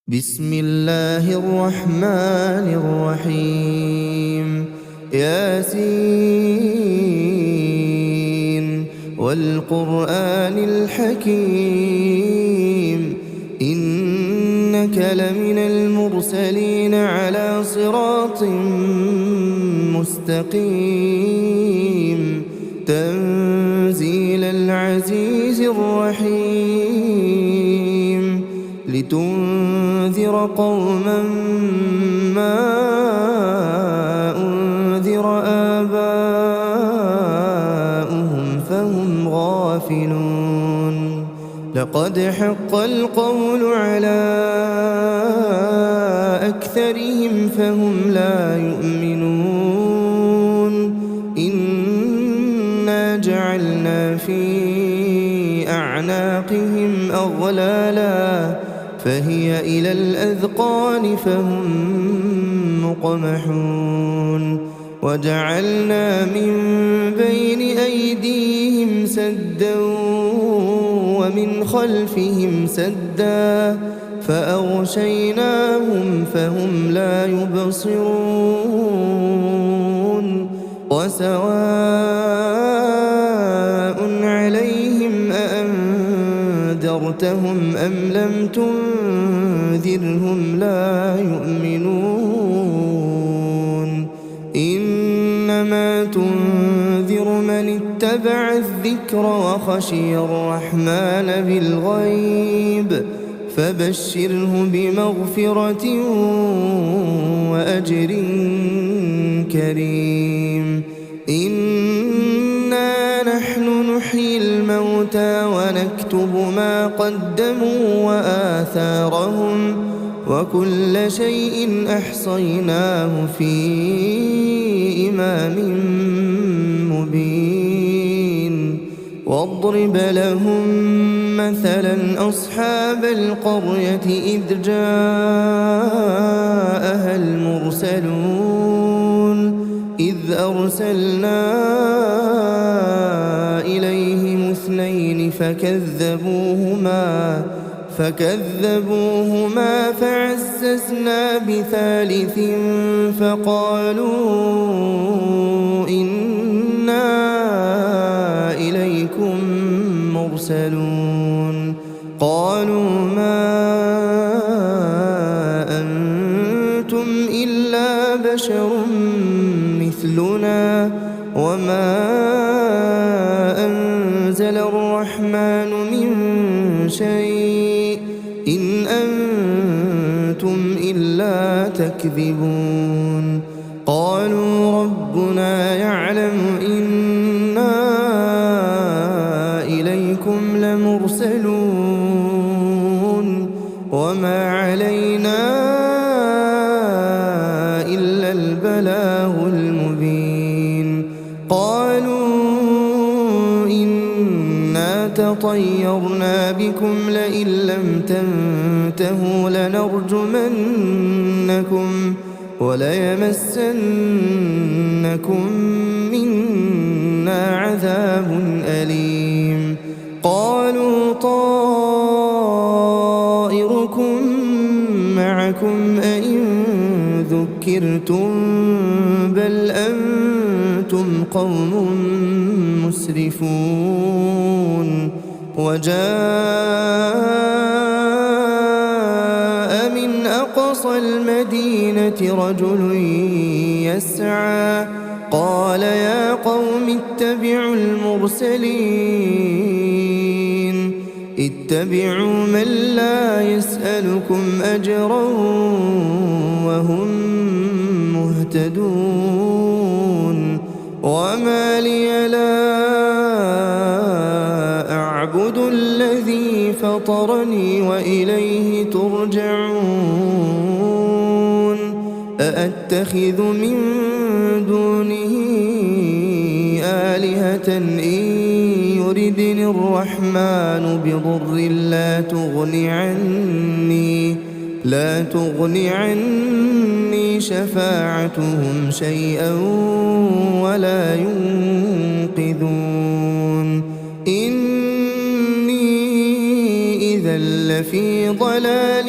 بسم الله الرحمن الرحيم ياسين والقرآن الحكيم إنك لمن المرسلين على صراط مستقيم تنزيل العزيز الرحيم لتنذر قوما ما أنذر آباؤهم فهم غافلون لقد حق القول على أكثرهم فهم لا يؤمنون إنا جعلنا في أعناقهم أغلالا فهي إلى الأذقان فهم مقمحون وجعلنا من بين أيديهم سدا ومن خلفهم سدا فأغشيناهم فهم لا يبصرون وسواء عليهم أأنذرتهم أم لم تنذرهم لا يؤمنون إنما تنذر من اتبع الذكر وخشي الرحمن بالغيب فبشره بمغفرة وأجر كريم إنا نحن نحيي الموتى ونكتب ما قدموا وآثارهم وكل شيء أحصيناه في إمام مبين واضرب لهم مثلا أصحاب القرية إذ جاءها المرسلون إذ أرسلنا إليهم اثنين فكذبوهما فعززنا بثالث فقالوا إنا إليكم مرسلون قالوا ما أنتم إلا بشر مثلنا وما أنزل الرحمن من شيء إن أنتم إلا تكذبون قالوا ربنا يعلم إنا إليكم لمرسلون وما علينا إلا البلاغ المبين قالوا إنا تطيرنا بكم لئن لم تنتهوا لنرجمنكم وليمسنكم منا عذاب أليم قالوا طائركم معكم أئن ذكرتم بل أنتم قوم مسرفون وجاء من أقصى المدينة رجل يسعى قال يا قوم اتبعوا المرسلين اتبعوا من لا يسألكم أجرا وهم مهتدون وما لي لا أعبد الذي فطرني وإليه ترجعون أأتخذ من دونه آلهة إن يردني الرحمن بضر لا تغني عني شفاعتهم شيئا ولا ينقذون إني إذا لفي ضلال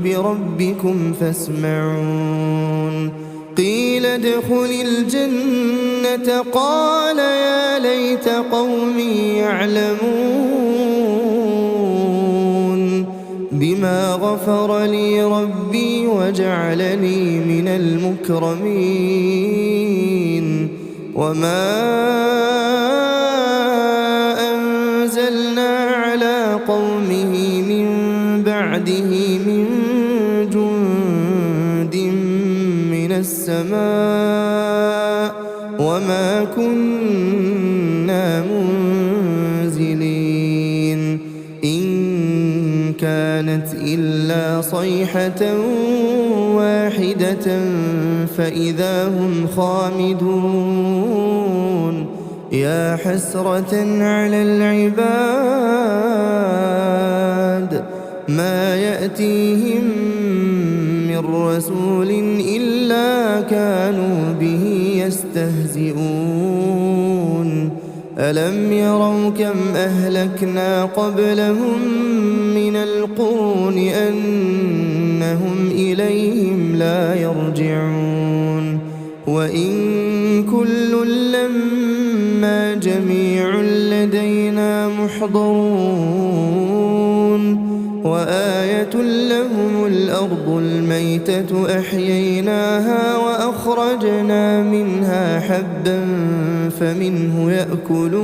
بربكم فاسمعون قيل ادخل الجنة قال يا ليت قومي يعلمون بما غفر لي ربي وجعلني من المكرمين وما أنزلنا على قومه من بعده من جند من السماء وما كنا منزلين إن كانت إلا صيحة واحدة فإذا هم خامدون يا حسرة على العباد ما يأتيهم من رسول إلا كانوا به يستهزئون ألم يروا كم أهلكنا قبلهم من القرون أنهم إليهم لا يرجعون وإن كل لما جميع لدينا محضرون وآية لهم الأرض الميتة أحييناها وأخرجنا منها حبا فمنه يأكلون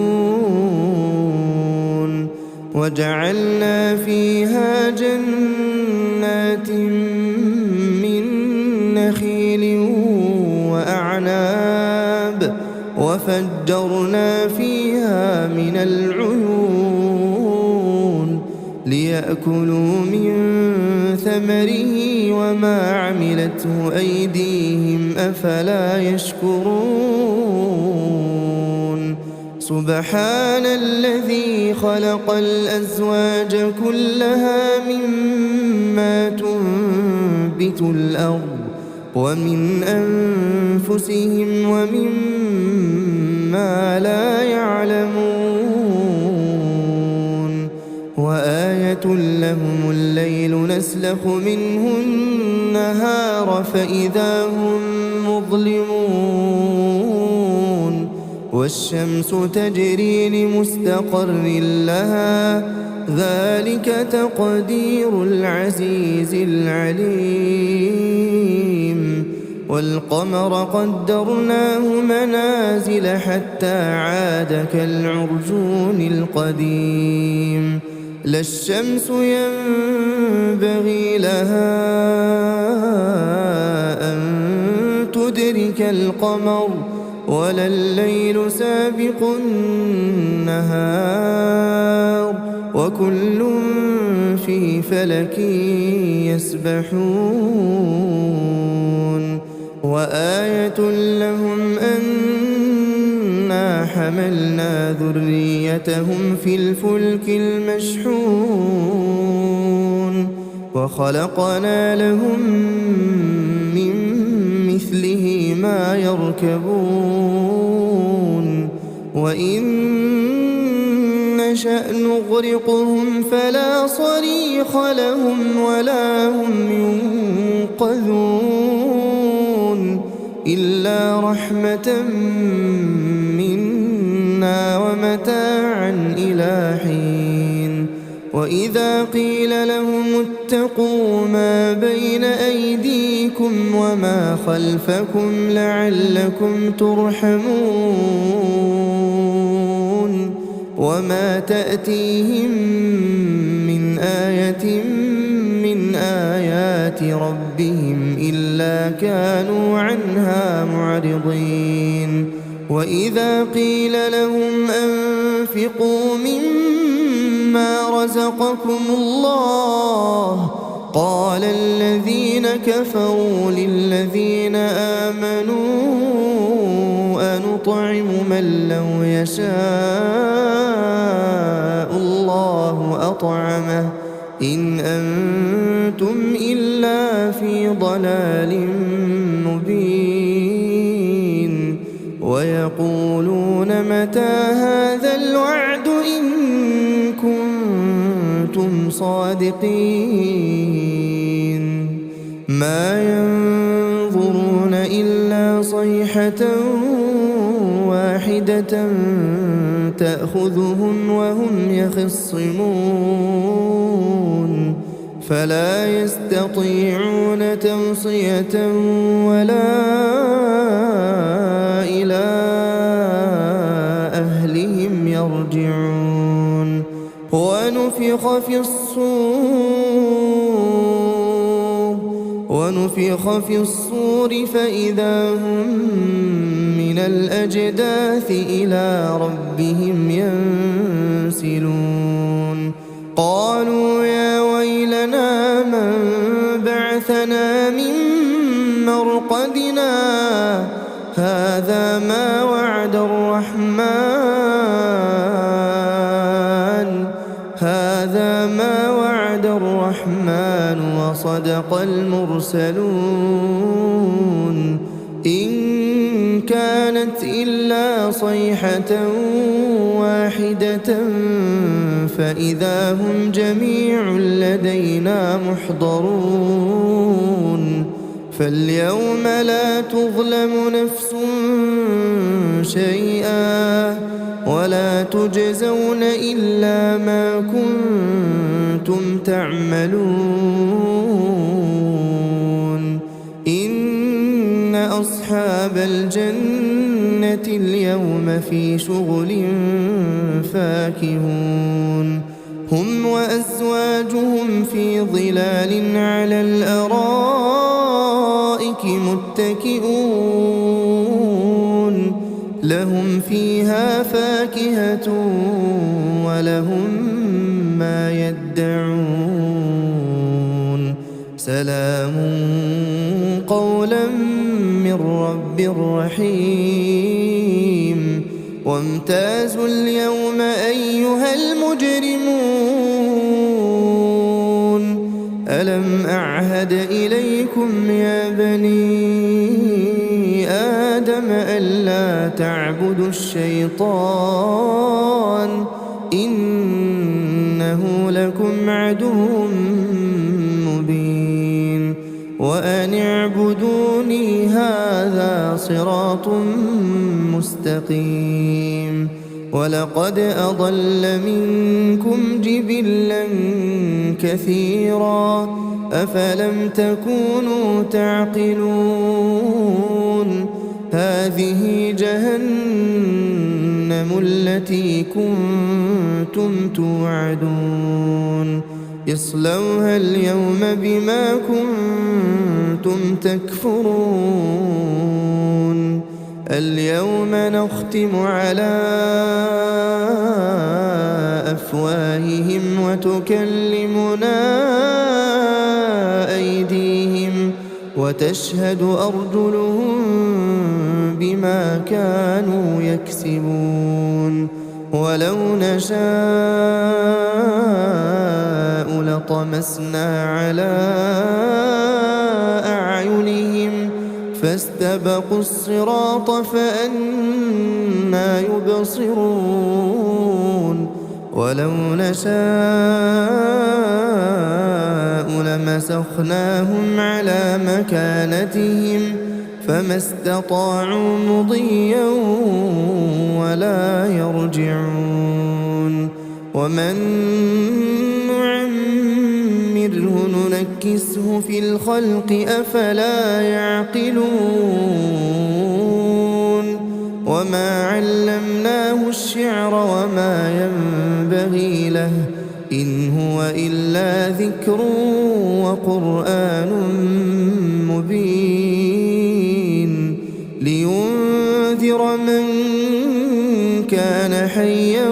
وجعلنا فيها جنات من نخيل وأعناب وفجرنا فيها من العيون ليأكلوا من ثمره وما عملته أيديهم أفلا يشكرون سبحان الذي خلق الأزواج كلها مما تنبت الأرض ومن أنفسهم ومما لا يعلمون وآية لهم الليل نسلخ منه النهار فإذا هم مظلمون والشمس تجري لمستقر لها ذلك تقدير العزيز العليم والقمر قدرناه منازل حتى عاد كالعرجون القديم لا الشمس ينبغي لها أن تدرك القمر ولا الليل سابق النهار وكل في فلك يسبحون وآية لهم أنا حملنا ذريتهم في الفلك المشحون وخلقنا لهم من مثله ما يركبون وإن نشأ نغرقهم فلا صريخ لهم ولا هم ينقذون إلا رحمة منا ومتاعا إلى حين وإذا قيل لهم اتقوا ما بين أيديكم وما خلفكم لعلكم ترحمون وما تأتيهم من آية من آيات ربهم إلا كانوا عنها معرضين وإذا قيل لهم أنفقوا مما رزقكم الله قال الذين كفروا للذين آمنوا أنطعم من لو يشاء الله أطعمه إن أنتم إلا في ضلال مبين ويقولون متى هذا الوعد إن كنتم صادقين ما ينظرون إلا صيحة واحدة تأخذهم وهم يخصمون فلا يستطيعون توصية ولا إلى أهلهم يرجعون ونفخ في الصور فإذا هم من الأجداث إلى ربهم ينسلون قالوا يا ويلنا من بعثنا من مرقدنا هذا ما وعد الرحمن وصدق المرسلون إن كانت إلا صيحة واحدة فإذا هم جميع لدينا محضرون فاليوم لا تظلم نفس شيئا ولا تجزون إلا ما كنتم تعملون إن أصحاب الجنة اليوم في شغل فاكهون هم وأزواجهم في ظلال على الأرائك متكئون لهم فيها فاكهة ولهم ما يدعون سلام قولا من رب رحيم وامتازوا اليوم أيها المجرمون ألم أعهد إليكم يا بني آدم ألا تعبدوا الشيطان إنه لكم عدو مبين وأن اعبدوني هذا صراط مستقيم ولقد أضل منكم جبلا كثيرا أفلم تكونوا تعقلون هذه جهنم التي كنتم توعدون اصلوها اليوم بما كنتم تكفرون اليوم نختم على أفواههم وتكلمنا أيديهم وتشهد أرجلهم بما كانوا يكسبون ولو نشاء لطمسنا على أعينهم فاستبقوا الصراط فأنى يبصرون ولو نشاء لمسخناهم على مكانتهم فما استطاعوا مضيا ولا يرجعون ومن نعمره ننكسه في الخلق أفلا يعقلون وما علمناه الشعر وما ينبغي له إن هو إلا ذكر وقرآن مبين لينذر من كان حيا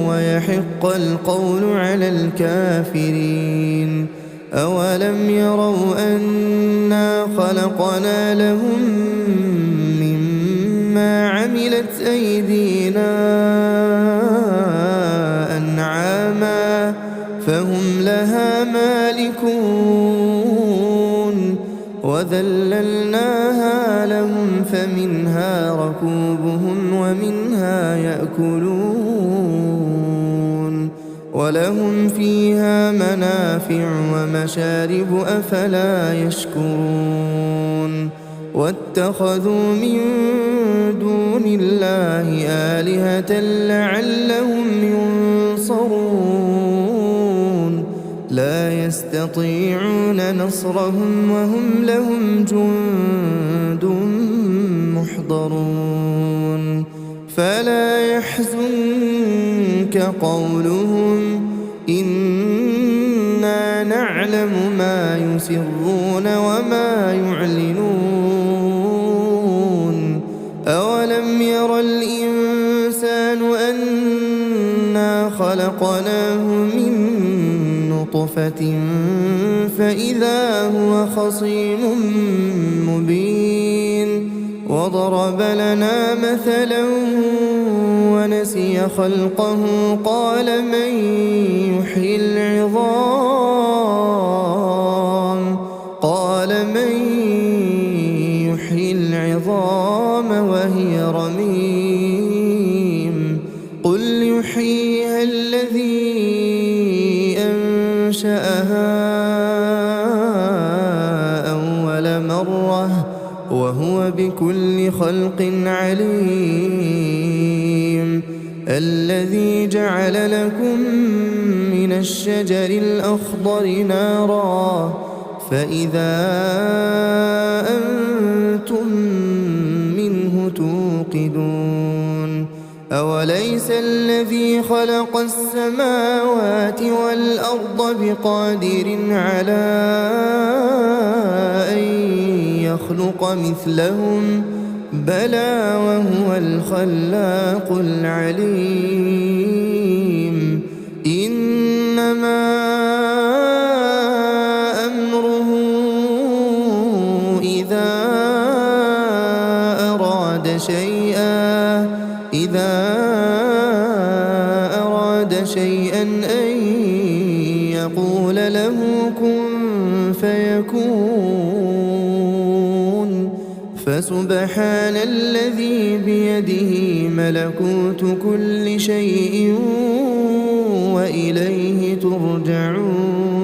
ويحق القول على الكافرين أولم يروا أنا خلقنا لهم مما عملت أيدينا أنعاما فهم لها مالكون وذللناها لهم فمنها ركوبهم ومنها يأكلون ولهم فيها منافع ومشارب أفلا يشكرون واتخذوا من دون الله آلهة لعلهم ينصرون لا يستطيعون نصرهم وهم لهم جند محضرون فلا يحزنك قولهم إنا نعلم ما يسرون وما يعلنون أولم ير الإنسان أنا خلقناه من نطفة فإذا هو خصيم مبين وضرب لنا مثلا ونسي خلقه قال من يحيي العظام وهي رميم قل يحييها الذي أنشأها أول مرة وهو بكل خلق عليم الذي جعل لكم من الشجر الأخضر نارا فإذا أنتم منه توقدون أوليس الذي خلق السماوات والأرض بقادر على أن يخلق مثلهم بلى وهو الخلاق العليم إنما أمره إذا أراد شيئا أن يقول له كن فيكون فسبحان الذي بيده ملكوت كل شيء وإليه ترجعون